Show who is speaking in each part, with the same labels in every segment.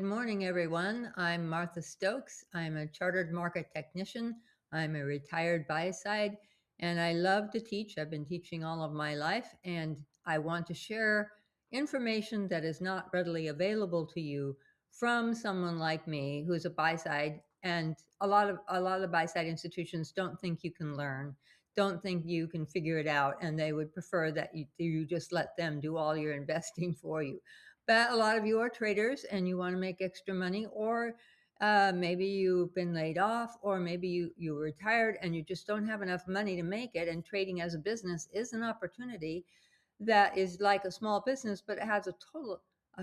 Speaker 1: Good morning, everyone. I'm Martha Stokes. I'm a chartered market technician. I'm a retired buy-side, and I love to teach. I've been teaching all of my life, and I want to share information that is not readily available to you from someone like me who's a buy-side. And a lot of buy-side institutions don't think you can learn, don't think you can figure it out, and they would prefer that you just let them do all your investing for you. But a lot of you are traders and you want to make extra money, or maybe you've been laid off, or maybe you were retired and you just don't have enough money to make it. And trading as a business is an opportunity that is like a small business, but it has a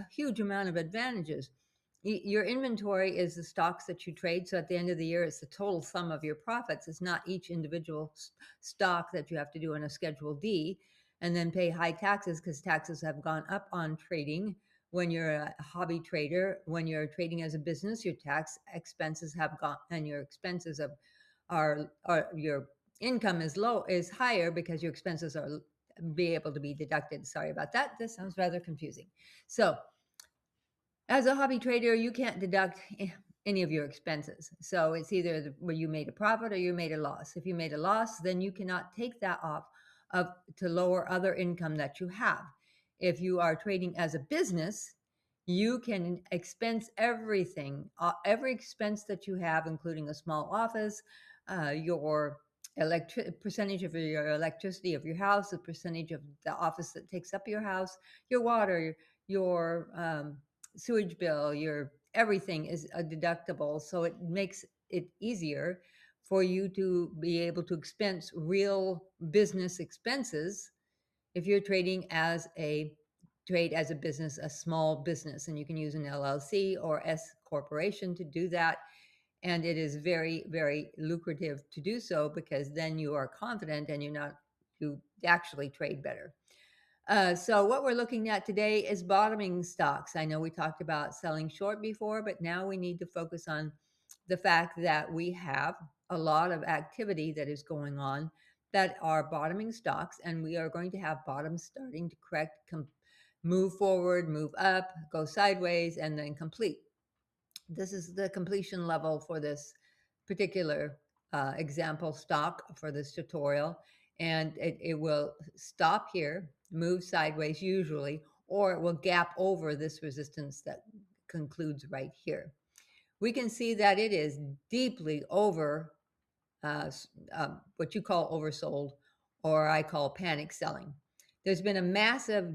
Speaker 1: huge amount of advantages. Your inventory is the stocks that you trade. So at the end of the year, it's the total sum of your profits. It's not each individual stock that you have to do in a Schedule D and then pay high taxes, because taxes have gone up on trading. When you're a hobby trader, when you're trading as a business, your tax expenses have gone, and your expenses are your income is higher because your expenses are be able to be deducted. Sorry about that. This sounds rather confusing. So as a hobby trader, you can't deduct any of your expenses. So it's either where you made a profit or you made a loss. If you made a loss, then you cannot take that off of to lower other income that you have. If you are trading as a business, you can expense everything, every expense that you have, including a small office, your percentage of your electricity of your house, the percentage of the office that takes up your house, your water, your sewage bill, your everything is a deductible. So it makes it easier for you to be able to expense real business expenses if you're trading as a trade as a business, a small business, and you can use an LLC or S corporation to do that. And it is very, very lucrative to do so, because then you are confident and you actually trade better. So what we're looking at today is bottoming stocks. I know we talked about selling short before, but now we need to focus on the fact that we have a lot of activity that is going on that are bottoming stocks, and we are going to have bottoms starting to correct, move forward, move up, go sideways, and then complete. This is the completion level for this particular example stock for this tutorial. And it will stop here, move sideways usually, or it will gap over this resistance that concludes right here. We can see that it is deeply over what you call oversold, or I call panic selling. There's been a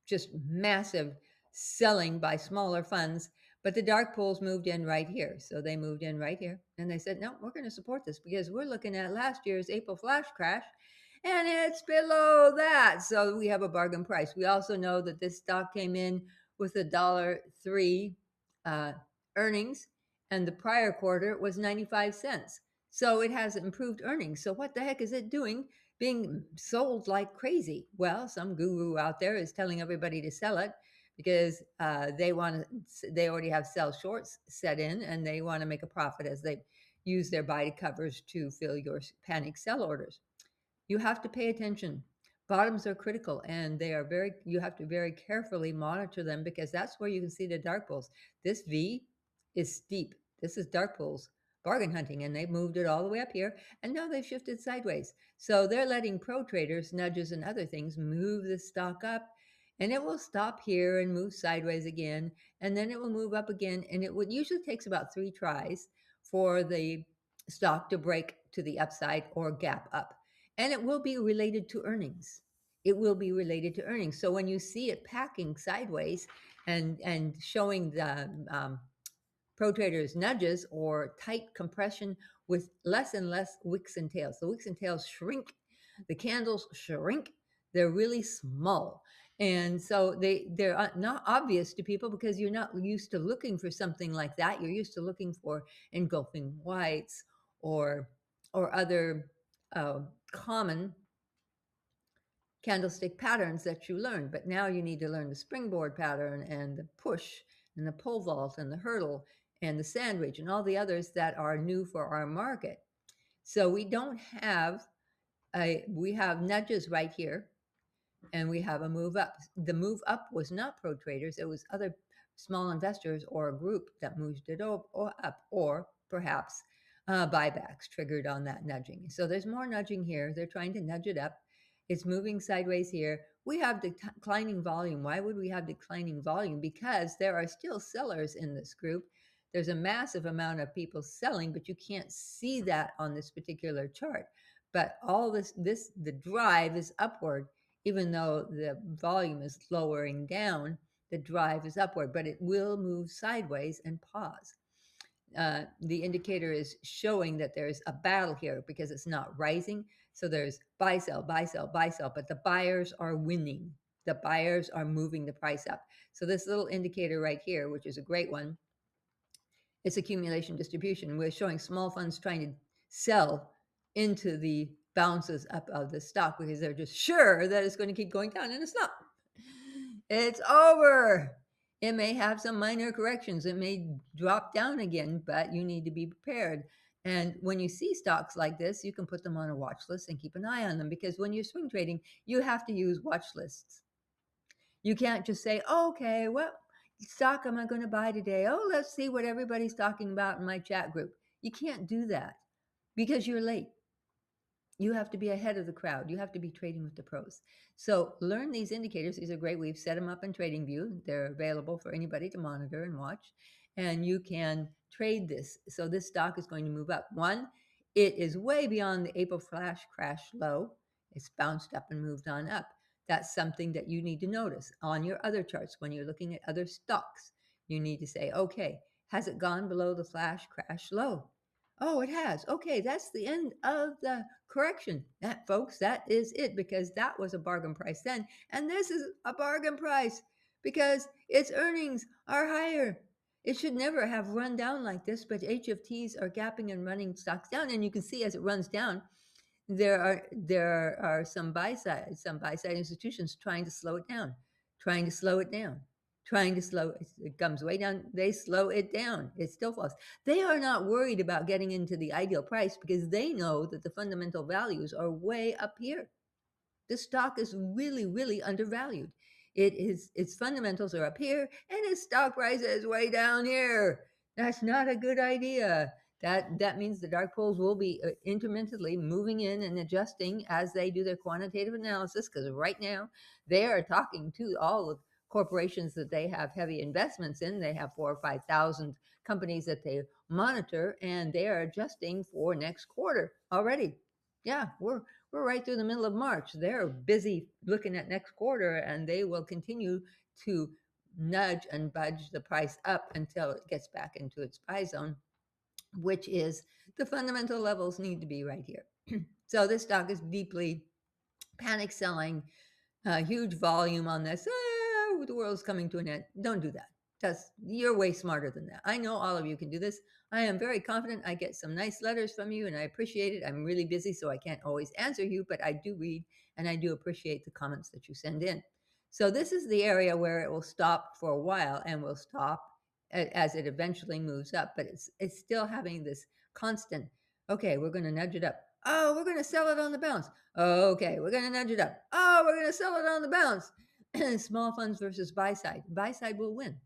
Speaker 1: just massive selling by smaller funds, but the dark pools moved in right here. So they moved in right here, and they said, no, we're going to support this because we're looking at last year's April flash crash, and it's below that. So we have a bargain price. We also know that this stock came in with $1.03 earnings, and the prior quarter was 95 cents. So it has improved earnings. So what the heck is it doing being sold like crazy? Well, some guru out there is telling everybody to sell it because they already have sell shorts set in, and they want to make a profit as they use their buy covers to fill your panic sell orders. You have to pay attention. Bottoms are critical, and you have to very carefully monitor them, because that's where you can see the dark pools. This V is steep. This is dark pools bargain hunting, and they've moved it all the way up here, and now they've shifted sideways. So they're letting pro traders, nudges and other things, move the stock up, and it will stop here and move sideways again, and then it will move up again, and it would usually takes about 3 tries for the stock to break to the upside or gap up. And it will be related to earnings. It will be related to earnings. So when you see it packing sideways and showing the pro traders nudges or tight compression with less and less wicks and tails, the wicks and tails shrink, the candles shrink, they're really small. And so they're not obvious to people because you're not used to looking for something like that. You're used to looking for engulfing whites or other common candlestick patterns that you learned. But now you need to learn the springboard pattern and the push and the pole vault and the hurdle and the sandwich and all the others that are new for our market. So we have nudges right here, and we have a move up. The move up was not pro traders. It was other small investors or a group that moved it up, or perhaps buybacks triggered on that nudging. So there's more nudging here. They're trying to nudge it up. It's moving sideways here. We have declining volume. Why would we have declining volume? Because there are still sellers in this group. There's a massive amount of people selling, but you can't see that on this particular chart. But all the drive is upward, even though the volume is lowering down, the drive is upward, but it will move sideways and pause. The indicator is showing that there's a battle here because it's not rising. So there's buy, sell, buy, sell, buy, sell, but the buyers are winning. The buyers are moving the price up. So this little indicator right here, which is a great one, it's accumulation distribution. We're showing small funds trying to sell into the bounces up of the stock because they're just sure that it's going to keep going down, and it's not. It's over. It may have some minor corrections. It may drop down again, but you need to be prepared. And when you see stocks like this, you can put them on a watch list and keep an eye on them, because when you're swing trading, you have to use watch lists. You can't just say, oh, okay, what stock am I going to buy today? Oh, let's see what everybody's talking about in my chat group. You can't do that because you're late. You have to be ahead of the crowd. You have to be trading with the pros. So learn these indicators. These are great. We've set them up in TradingView. They're available for anybody to monitor and watch. And you can trade this. So this stock is going to move up. One, it is way beyond the April flash crash low. It's bounced up and moved on up. That's something that you need to notice on your other charts when you're looking at other stocks. You need to say, okay, has it gone below the flash crash low? Oh, it has. Okay, that's the end of the correction. That, folks, that is it, because that was a bargain price then. And this is a bargain price because its earnings are higher. It should never have run down like this, but HFTs are gapping and running stocks down. And you can see as it runs down, there are some buy side institutions trying to slow it down, trying to slow it down, trying to slow it. It comes way down. They slow it down. It still falls. They are not worried about getting into the ideal price because they know that the fundamental values are way up here. This stock is really, really undervalued. Its fundamentals are up here and its stock price is way down here. That's not a good idea. That means the dark pools will be intermittently moving in and adjusting as they do their quantitative analysis, because right now they are talking to all of corporations that they have heavy investments in. They have 4,000 or 5,000 companies that they monitor, and they are adjusting for next quarter already. Yeah, we're right through the middle of March. They're busy looking at next quarter, and they will continue to nudge and budge the price up until it gets back into its buy zone, which is the fundamental levels need to be right here. So this stock is deeply panic selling, huge volume on this. The world's coming to an end. Don't do that. You're way smarter than that. I know all of you can do this. I am very confident. I get some nice letters from you and I appreciate it. I'm really busy, so I can't always answer you, but I do read and I do appreciate the comments that you send in. So this is the area where it will stop for a while and will stop as it eventually moves up, but it's still having this constant, okay, we're going to nudge it up. Oh, we're going to sell it on the bounce. Okay, we're going to nudge it up. Oh, we're going to sell it on the bounce. Small funds versus buy side. Buy side will win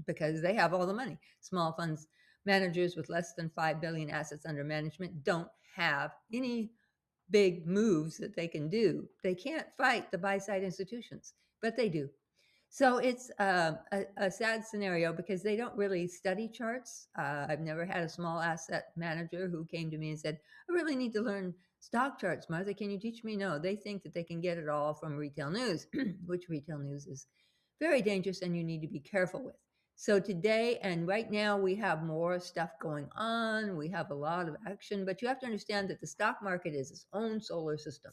Speaker 1: because they have all the money. Small funds managers with less than 5 billion assets under management don't have any big moves that they can do. They can't fight the buy side institutions, but they do. So it's a sad scenario because they don't really study charts. I've never had a small asset manager who came to me and said, I really need to learn stock charts. Martha, can you teach me? No, they think that they can get it all from retail news, which retail news is very dangerous and you need to be careful with. So today and right now we have more stuff going on. We have a lot of action, but you have to understand that the stock market is its own solar system.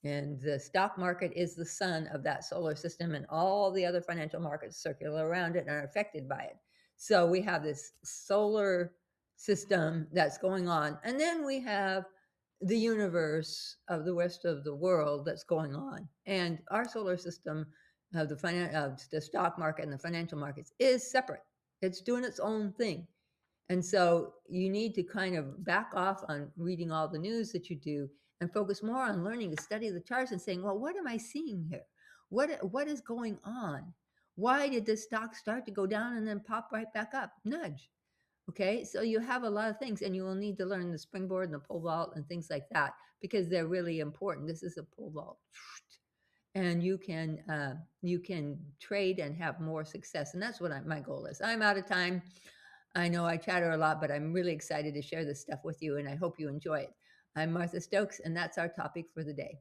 Speaker 1: And the stock market is the sun of that solar system, and all the other financial markets circle around it and are affected by it. So we have this solar system that's going on. And then we have the universe of the rest of the world that's going on. And our solar system of the stock market and the financial markets is separate. It's doing its own thing. And so you need to kind of back off on reading all the news that you do and focus more on learning to study the charts and saying, well, what am I seeing here? What is going on? Why did the stock start to go down and then pop right back up? Nudge. Okay, so you have a lot of things, and you will need to learn the springboard and the pole vault and things like that because they're really important. This is a pole vault, and you can trade and have more success, and that's what my goal is. I'm out of time. I know I chatter a lot, but I'm really excited to share this stuff with you, and I hope you enjoy it. I'm Martha Stokes, and that's our topic for the day.